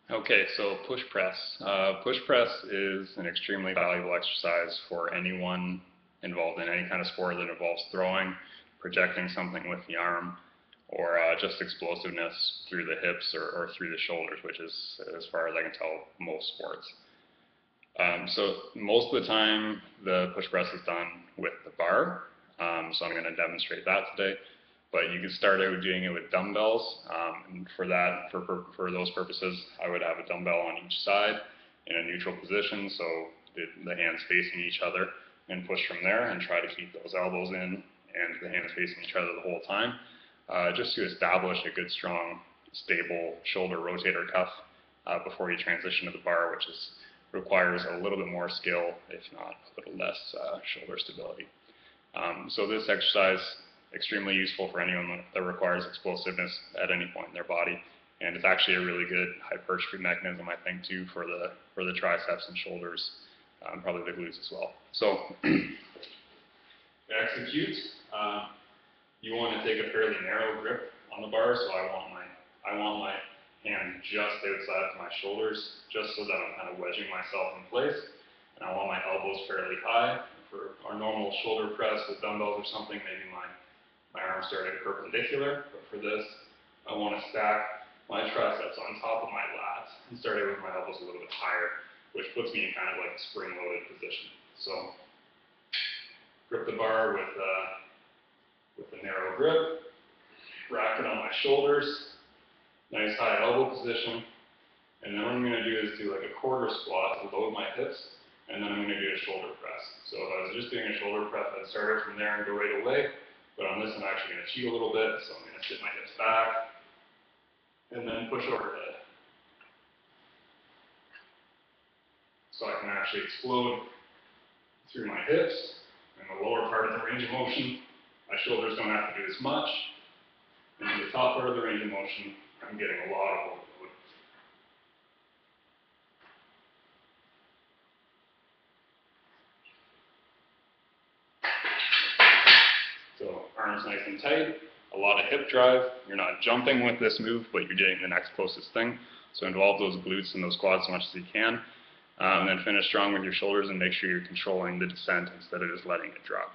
Okay, so push press. Push press is an extremely valuable exercise for anyone involved in any kind of sport that involves throwing, projecting something with the arm, or just explosiveness through the hips or through the shoulders, which is, as far as I can tell, most sports. So most of the time, the push press is done with the bar. So I'm going to demonstrate that today. But you could start out doing it with dumbbells. And for that, for those purposes, I would have a dumbbell on each side in a neutral position, so the hands facing each other, and push from there and try to keep those elbows in and the hands facing each other the whole time, just to establish a good, strong, stable shoulder rotator cuff before you transition to the bar, which requires a little bit more skill, if not a little less shoulder stability. So this exercise extremely useful for anyone that requires explosiveness at any point in their body, and it's actually a really good hypertrophy mechanism, I think, too, for the triceps and shoulders, probably the glutes as well. So to execute, you want to take a fairly narrow grip on the bar. So I want my hand just outside of my shoulders, just so that I'm kind of wedging myself in place, and I want my elbows fairly high. For our normal shoulder press with dumbbells or something, maybe my arms start at perpendicular, but for this, I want to stack my triceps on top of my lats and start out with my elbows a little bit higher, which puts me in kind of like a spring-loaded position. So grip the bar with a narrow grip, rack it on my shoulders, nice high elbow position, and then what I'm going to do is do like a quarter squat to load my hips, and then I'm going to do a shoulder press. So if I was just doing a shoulder press, I'd start out from there and go right away. But on this, I'm actually going to cheat a little bit, so I'm going to sit my hips back, and then push overhead. So I can actually explode through my hips, and the lower part of the range of motion, my shoulders don't have to do as much, and in the top part of the range of motion, I'm getting a lot of overload. So arms nice and tight, a lot of hip drive. You're not jumping with this move, but you're doing the next closest thing. So involve those glutes and those quads as much as you can. And then finish strong with your shoulders and make sure you're controlling the descent instead of just letting it drop.